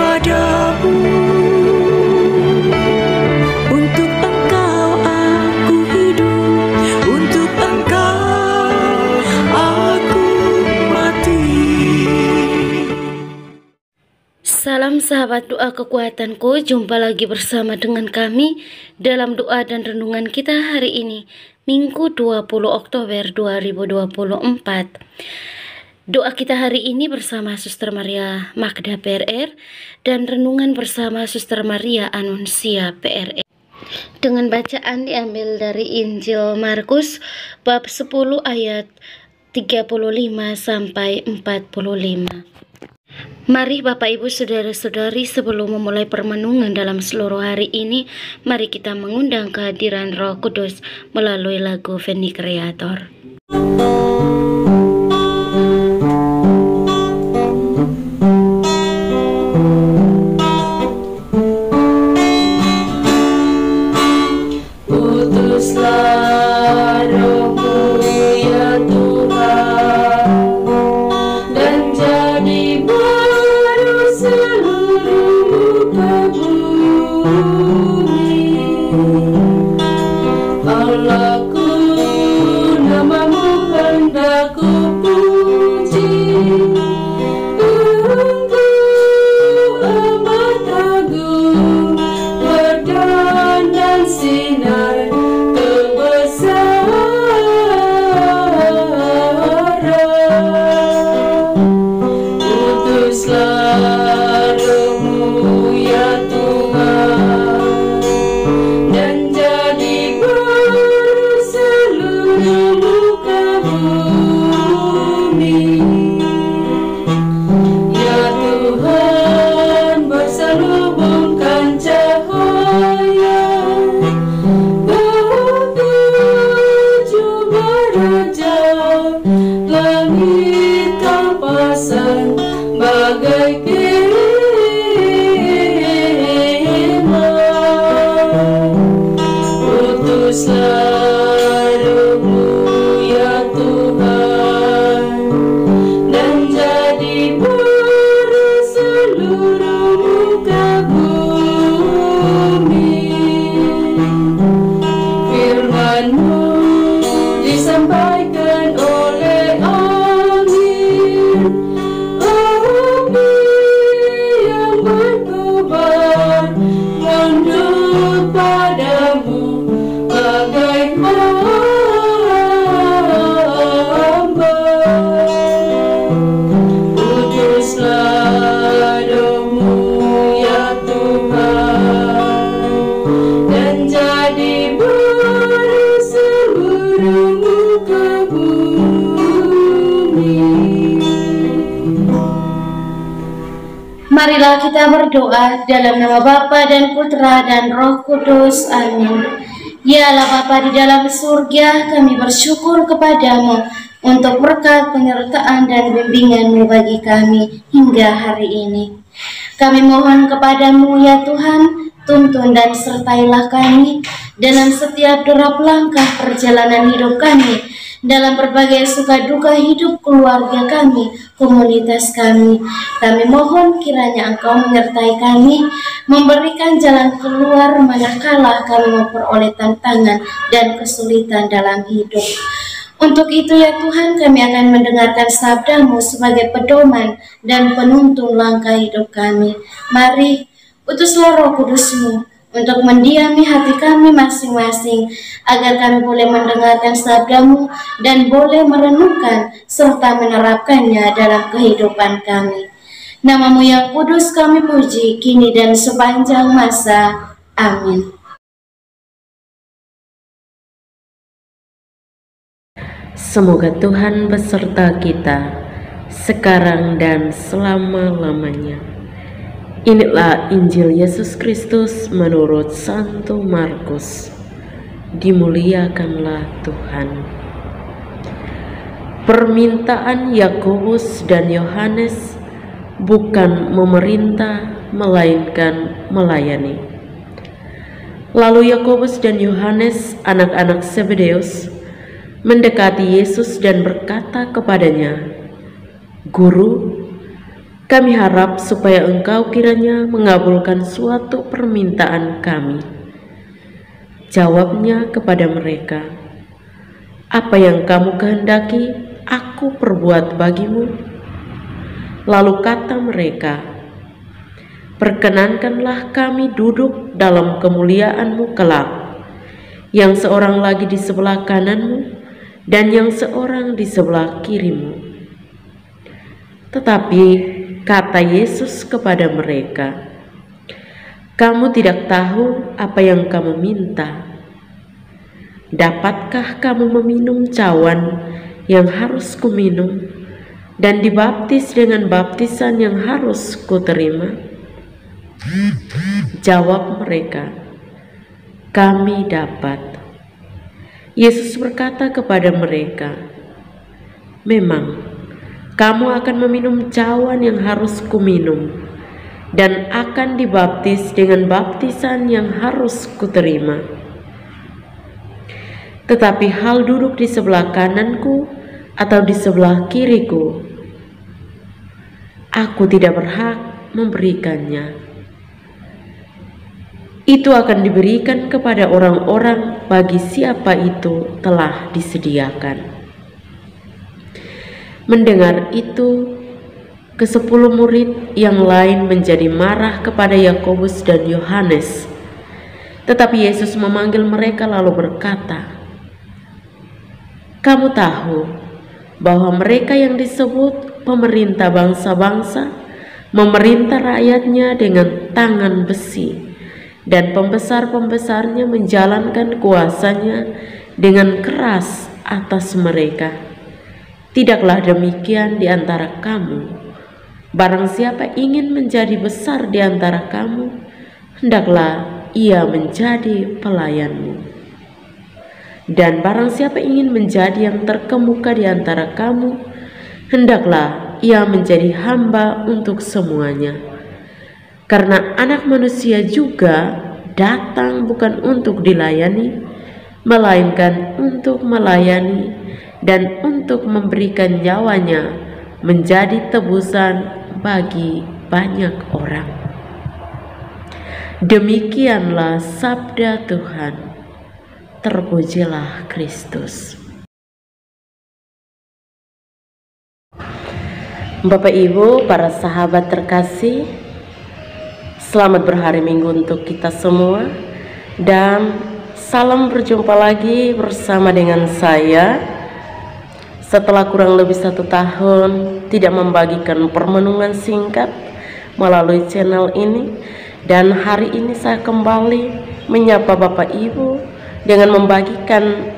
padamu. Untuk Engkau aku hidup, untuk Engkau aku mati. Salam sahabat doa kekuatanku, jumpa lagi bersama dengan kami dalam doa dan renungan kita hari ini, Minggu 20 Oktober 2024. Doa kita hari ini bersama Suster Maria Magda PRR dan renungan bersama Suster Maria Anuncia PRR. Dengan bacaan diambil dari Injil Markus bab 10 ayat 35 sampai 45. Mari Bapak Ibu Saudara-saudari, sebelum memulai permenungan dalam seluruh hari ini, mari kita mengundang kehadiran Roh Kudus melalui lagu Veni Creator. Utuslah Roh-Mu ya Tuhan, dan jadi baru seluruh muka bumi. Allahku, nama-Mu hendak ku puji. Engkau amat agung, berdandan sinar kebesaran. Utuslah Roh-Mu ya Tuhan, dan jadi baru seluruh muka bumi. Ya Tuhan, berselubungkan cahaya ketujuh raja, langit Kau pasang bagai kemah. Utuslah Roh-Mu ya Tuhan, dan jadi baru seluruh muka bumi. Firman-Mu disampaikan oleh angin, api yang berkobar menunduk padamu bagai hamba. Utuslah Roh-Mu ya Tuhan, dan jadi baru seluruh muka bumi. Marilah kita berdoa dalam nama Bapa dan Putra dan Roh Kudus. Amin. Ya Allah Bapa di dalam surga, kami bersyukur kepadamu untuk berkat penyertaan dan bimbingan-Mu bagi kami hingga hari ini. Kami mohon kepadamu ya Tuhan, tuntun dan sertailah kami dalam setiap derap langkah perjalanan hidup kami, dalam berbagai suka duka hidup keluarga kami, komunitas kami. Kami mohon kiranya Engkau menyertai kami, memberikan jalan keluar manakala kami memperoleh tantangan dan kesulitan dalam hidup. Untuk itu ya Tuhan, kami akan mendengarkan sabda-Mu sebagai pedoman dan penuntun langkah hidup kami. Mari, utuslah Roh Kudus-Mu untuk mendiami hati kami masing-masing, agar kami boleh mendengarkan sabda-Mu dan boleh merenungkan serta menerapkannya dalam kehidupan kami. Nama-Mu yang kudus kami puji, kini dan sepanjang masa. Amin. Semoga Tuhan beserta kita, sekarang dan selama-lamanya. Inilah Injil Yesus Kristus menurut Santo Markus. Dimuliakanlah Tuhan. Permintaan Yakobus dan Yohanes bukan memerintah, melainkan melayani. Lalu Yakobus dan Yohanes, anak-anak Zebedeus, mendekati Yesus dan berkata kepadanya, "Guru, Kami harap supaya Engkau kiranya mengabulkan suatu permintaan kami. Jawabnya kepada mereka, apa yang kamu kehendaki, aku perbuat bagimu. Lalu kata mereka, perkenankanlah kami duduk dalam kemuliaan-Mu kelak, yang seorang lagi di sebelah kananmu dan yang seorang di sebelah kirimu. Tetapi kata Yesus kepada mereka, kamu tidak tahu apa yang kamu minta. Dapatkah kamu meminum cawan yang harus kuminum dan dibaptis dengan baptisan yang harus kuterima? Jawab mereka, kami dapat. Yesus berkata kepada mereka, memang kamu akan meminum cawan yang harus kuminum dan akan dibaptis dengan baptisan yang harus kuterima. Tetapi hal duduk di sebelah kananku atau di sebelah kiriku, aku tidak berhak memberikannya. Itu akan diberikan kepada orang-orang bagi siapa itu telah disediakan. Mendengar itu, ke-10 murid yang lain menjadi marah kepada Yakobus dan Yohanes. Tetapi Yesus memanggil mereka lalu berkata, kamu tahu bahwa mereka yang disebut pemerintah bangsa-bangsa memerintah rakyatnya dengan tangan besi, dan pembesar-pembesarnya menjalankan kuasanya dengan keras atas mereka. Tidaklah demikian di antara kamu. Barang siapa ingin menjadi besar di antara kamu, hendaklah ia menjadi pelayanmu. Dan barang siapa ingin menjadi yang terkemuka di antara kamu, hendaklah ia menjadi hamba untuk semuanya. Karena Anak Manusia juga datang bukan untuk dilayani, melainkan untuk melayani dan untuk memberikan nyawanya menjadi tebusan bagi banyak orang. Demikianlah sabda Tuhan. Terpujilah Kristus. Bapak Ibu, para sahabat terkasih, selamat berhari Minggu untuk kita semua, dan salam berjumpa lagi bersama dengan saya. Setelah kurang lebih 1 tahun tidak membagikan permenungan singkat melalui channel ini, dan hari ini saya kembali menyapa Bapak Ibu dengan membagikan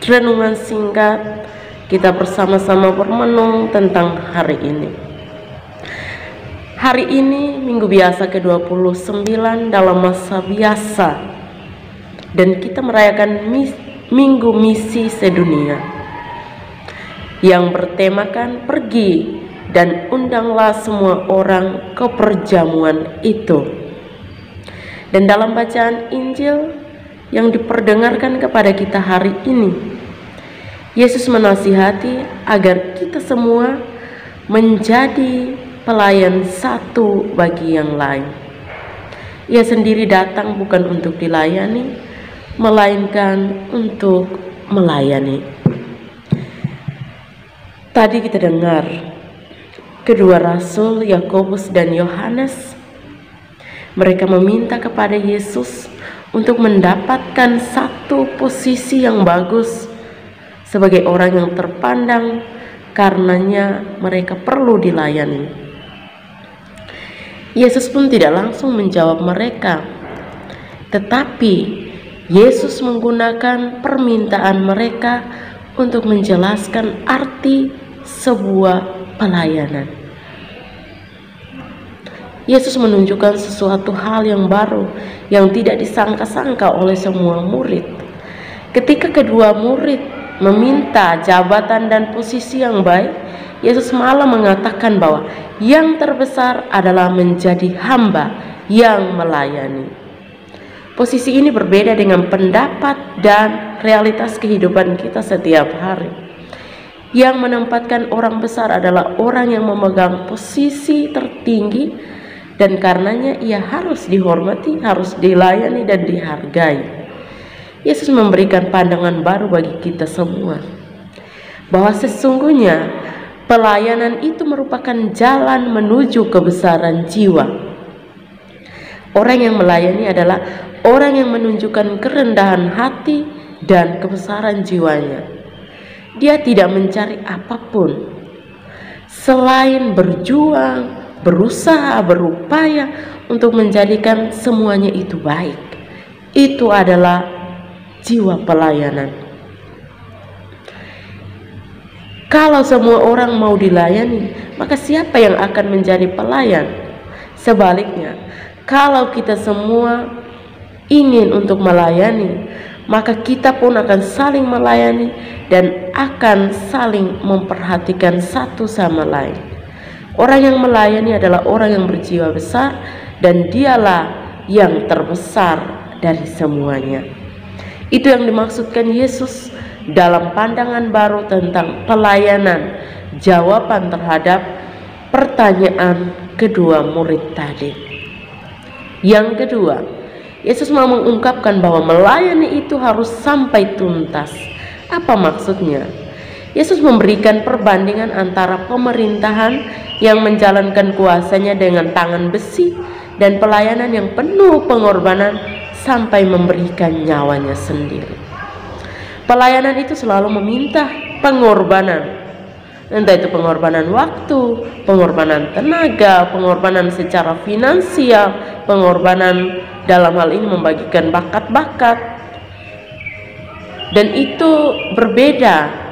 renungan singkat. Kita bersama-sama bermenung tentang hari ini. Hari ini Minggu biasa ke-29 dalam masa biasa, dan kita merayakan Minggu Misi Sedunia yang bertemakan pergi dan undanglah semua orang ke perjamuan itu. Dan dalam bacaan Injil yang diperdengarkan kepada kita hari ini, Yesus menasihati agar kita semua menjadi pelayan satu bagi yang lain. Ia sendiri datang bukan untuk dilayani, melainkan untuk melayani. Tadi kita dengar kedua rasul Yakobus dan Yohanes, mereka meminta kepada Yesus untuk mendapatkan satu posisi yang bagus sebagai orang yang terpandang, karenanya mereka perlu dilayani. Yesus pun tidak langsung menjawab mereka, tetapi Yesus menggunakan permintaan mereka untuk menjelaskan arti sebuah pelayanan. Yesus menunjukkan sesuatu hal yang baru yang tidak disangka-sangka oleh semua murid. Ketika kedua murid meminta jabatan dan posisi yang baik, Yesus malah mengatakan bahwa yang terbesar adalah menjadi hamba yang melayani. Posisi ini berbeda dengan pendapat dan realitas kehidupan kita setiap hari. Yang menempatkan orang besar adalah orang yang memegang posisi tertinggi, dan karenanya ia harus dihormati, harus dilayani dan dihargai. Yesus memberikan pandangan baru bagi kita semua, bahwa sesungguhnya pelayanan itu merupakan jalan menuju kebesaran jiwa. Orang yang melayani adalah orang yang menunjukkan kerendahan hati dan kebesaran jiwanya. Dia tidak mencari apapun selain berjuang, berusaha, berupaya untuk menjadikan semuanya itu baik. Itu adalah jiwa pelayanan. Kalau semua orang mau dilayani, maka siapa yang akan menjadi pelayan? Sebaliknya, kalau kita semua ingin untuk melayani, maka kita pun akan saling melayani dan akan saling memperhatikan satu sama lain. Orang yang melayani adalah orang yang berjiwa besar, dan dialah yang terbesar dari semuanya. Itu yang dimaksudkan Yesus dalam pandangan baru tentang pelayanan, jawaban terhadap pertanyaan kedua murid tadi. Yang kedua, Yesus mau mengungkapkan bahwa melayani itu harus sampai tuntas. Apa maksudnya? Yesus memberikan perbandingan antara pemerintahan yang menjalankan kuasanya dengan tangan besi dan pelayanan yang penuh pengorbanan sampai memberikan nyawanya sendiri. Pelayanan itu selalu meminta pengorbanan, entah itu pengorbanan waktu, pengorbanan tenaga, pengorbanan secara finansial, pengorbanan dalam hal ini membagikan bakat-bakat. Dan itu berbeda.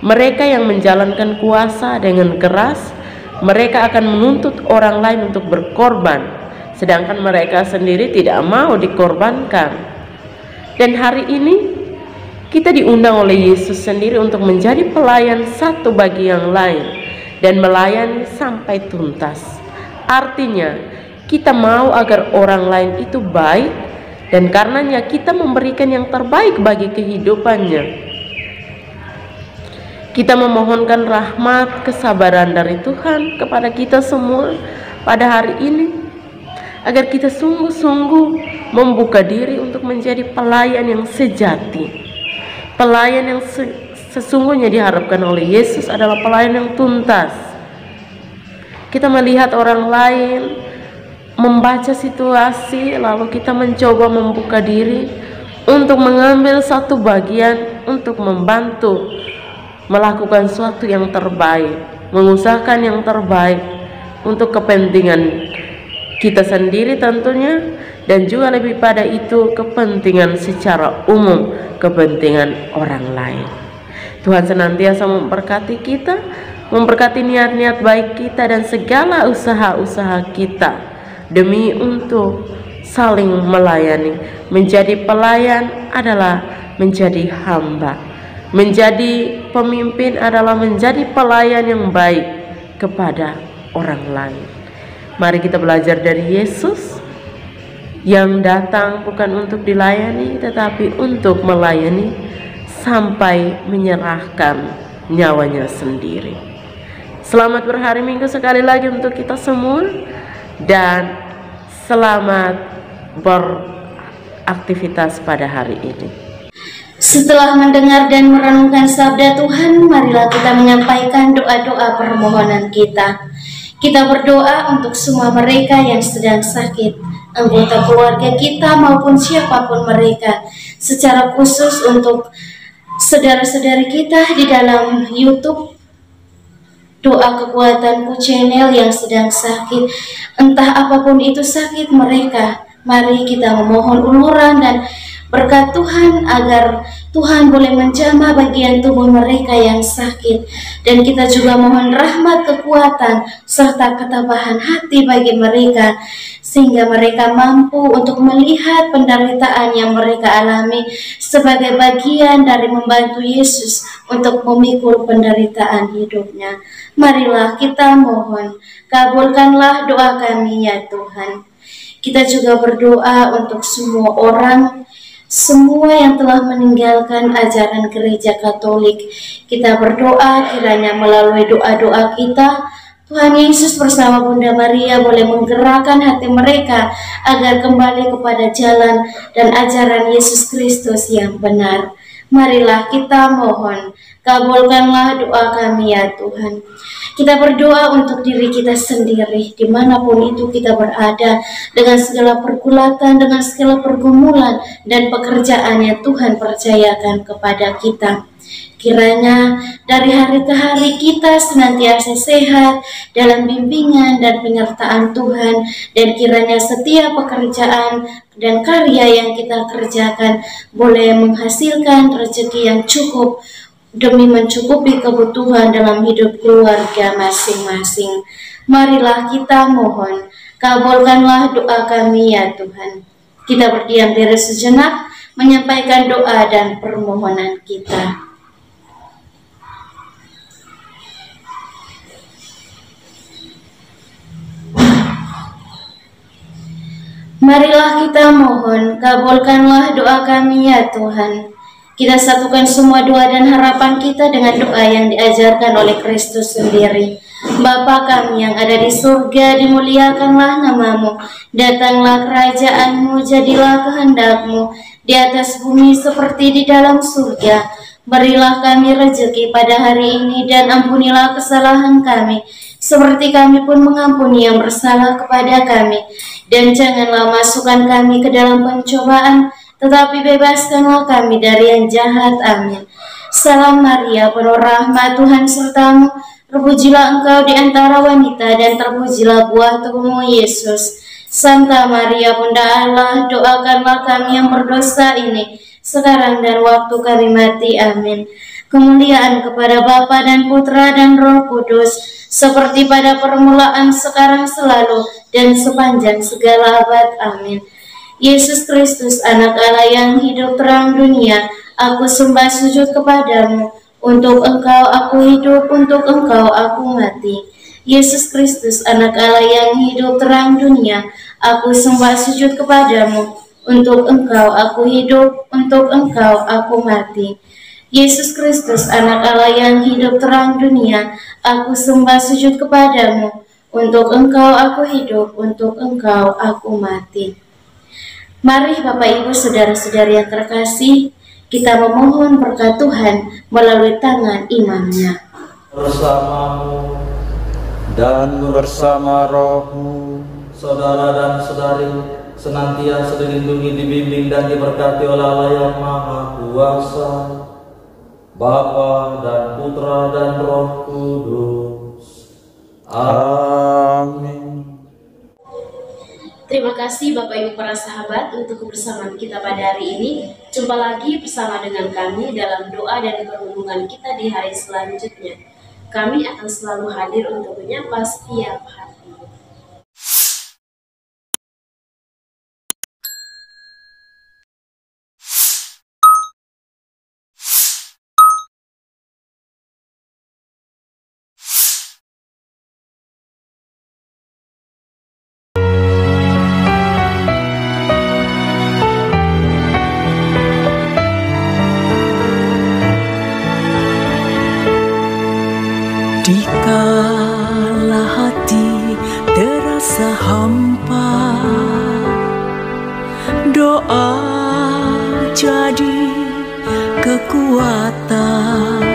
Mereka yang menjalankan kuasa dengan keras, mereka akan menuntut orang lain untuk berkorban, sedangkan mereka sendiri tidak mau dikorbankan. Dan hari ini kita diundang oleh Yesus sendiri untuk menjadi pelayan satu bagi yang lain dan melayani sampai tuntas. Artinya, kita mau agar orang lain itu baik, dan karenanya kita memberikan yang terbaik bagi kehidupannya. Kita memohonkan rahmat kesabaran dari Tuhan kepada kita semua pada hari ini, agar kita sungguh-sungguh membuka diri untuk menjadi pelayan yang sejati. Pelayan yang sesungguhnya diharapkan oleh Yesus adalah pelayan yang tuntas. Kita melihat orang lain membaca situasi, lalu kita mencoba membuka diri untuk mengambil satu bagian untuk membantu melakukan sesuatu yang terbaik, mengusahakan yang terbaik untuk kepentingan kita sendiri tentunya, dan juga lebih pada itu kepentingan secara umum, kepentingan orang lain. Tuhan senantiasa memberkati kita, memberkati niat-niat baik kita dan segala usaha-usaha kita demi untuk saling melayani. Menjadi pelayan adalah menjadi hamba, menjadi pemimpin adalah menjadi pelayan yang baik kepada orang lain. Mari kita belajar dari Yesus yang datang bukan untuk dilayani, tetapi untuk melayani sampai menyerahkan nyawanya sendiri. Selamat berhari Minggu sekali lagi untuk kita semua, dan selamat beraktivitas pada hari ini. Setelah mendengar dan merenungkan sabda Tuhan, marilah kita menyampaikan doa-doa permohonan kita. Kita berdoa untuk semua mereka yang sedang sakit, anggota keluarga kita maupun siapapun mereka, secara khusus untuk saudara-saudari kita di dalam YouTube Doa Kekuatanku Channel yang sedang sakit. Entah apapun itu sakit mereka, mari kita memohon uluran dan berkat Tuhan agar Tuhan boleh menjamah bagian tubuh mereka yang sakit. Dan kita juga mohon rahmat, kekuatan, serta ketabahan hati bagi mereka, sehingga mereka mampu untuk melihat penderitaan yang mereka alami sebagai bagian dari membantu Yesus untuk memikul penderitaan hidupnya. Marilah kita mohon, kabulkanlah doa kami ya Tuhan. Kita juga berdoa untuk semua orang semua yang telah meninggalkan ajaran gereja Katolik. Kita berdoa kiranya melalui doa-doa kita, Tuhan Yesus bersama Bunda Maria boleh menggerakkan hati mereka agar kembali kepada jalan dan ajaran Yesus Kristus yang benar. Marilah kita mohon, kabulkanlah doa kami ya Tuhan. Kita berdoa untuk diri kita sendiri, dimanapun itu kita berada, dengan segala pergulatan, dengan segala pergumulan dan pekerjaan yang Tuhan percayakan kepada kita. Kiranya dari hari ke hari kita senantiasa sehat dalam bimbingan dan penyertaan Tuhan, dan kiranya setiap pekerjaan dan karya yang kita kerjakan boleh menghasilkan rezeki yang cukup demi mencukupi kebutuhan dalam hidup keluarga masing-masing. Marilah kita mohon, kabulkanlah doa kami ya Tuhan. Kita berdiam diri sejenak, menyampaikan doa dan permohonan kita. Marilah kita mohon, kabulkanlah doa kami ya Tuhan. Kita satukan semua doa dan harapan kita dengan doa yang diajarkan oleh Kristus sendiri. Bapa kami yang ada di surga, dimuliakanlah namamu. Datanglah kerajaanmu, jadilah kehendakmu di atas bumi seperti di dalam surga. Berilah kami rezeki pada hari ini dan ampunilah kesalahan kami, seperti kami pun mengampuni yang bersalah kepada kami. Dan janganlah masukkan kami ke dalam pencobaan, tetapi bebaskanlah kami dari yang jahat. Amin. Salam Maria, penuh rahmat, Tuhan sertamu. Terpujilah engkau di antara wanita, dan terpujilah buah tubuhmu, Yesus. Santa Maria, Bunda Allah, doakanlah kami yang berdosa ini, sekarang dan waktu kami mati. Amin. Kemuliaan kepada Bapa dan Putra dan Roh Kudus, seperti pada permulaan, sekarang, selalu, dan sepanjang segala abad. Amin. Yesus Kristus, anak Allah yang hidup terang dunia, aku sembah sujud kepadamu. Untuk engkau aku hidup, untuk engkau aku mati. Yesus Kristus, anak Allah yang hidup terang dunia, aku sembah sujud kepadamu. Untuk engkau aku hidup, untuk engkau aku mati. Yesus Kristus, anak Allah yang hidup terang dunia, aku sembah sujud kepadamu. Untuk engkau aku hidup, untuk engkau aku mati. Mari Bapak Ibu saudara-saudari yang terkasih, kita memohon berkat Tuhan melalui tangan imamnya. Bersamamu dan bersama rohmu, saudara dan saudari, senantiasa dilindungi, dibimbing dan diberkati oleh Allah yang Maha Kuasa, Bapa dan Putra dan Roh Kudus. Amin. Terima kasih Bapak Ibu para sahabat untuk kebersamaan kita pada hari ini. Jumpa lagi bersama dengan kami dalam doa dan perlindungan kita di hari selanjutnya. Kami akan selalu hadir untuk menyapa setiap hari. Dikala hati terasa hampa, doa jadi kekuatan.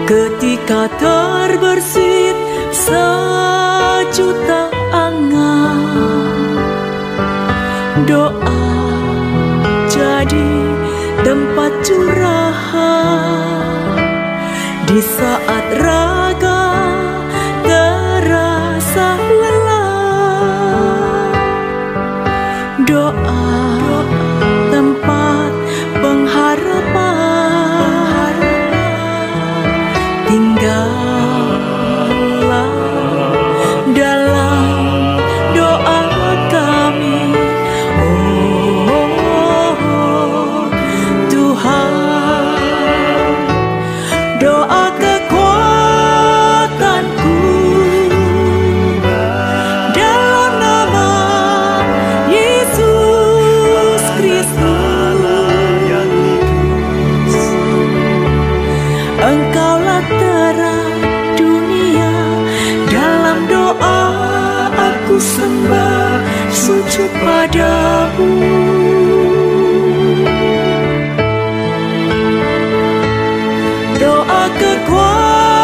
Ketika terbersit sejuta angan, doa jadi tempat curahan. Di saat raga terasa lelah, doa tempat pengharapan. Tinggallah dalam doa kami, oh Tuhan. Doa kekuatan sembah sujud padamu. Doa kekuatanku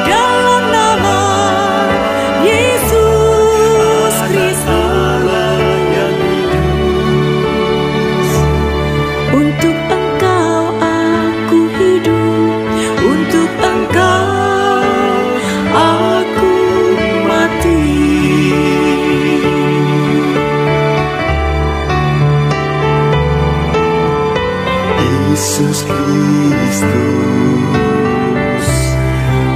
dalam nama Yesus Kristus. Untuk Engkau aku hidup, untuk Engkau aku mati. Yesus Kristus,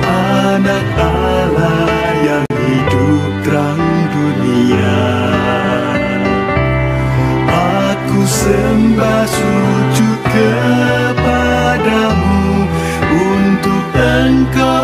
Anak Allah yang hidup terang dunia, aku sembah sujud kepadamu. Untuk Engkau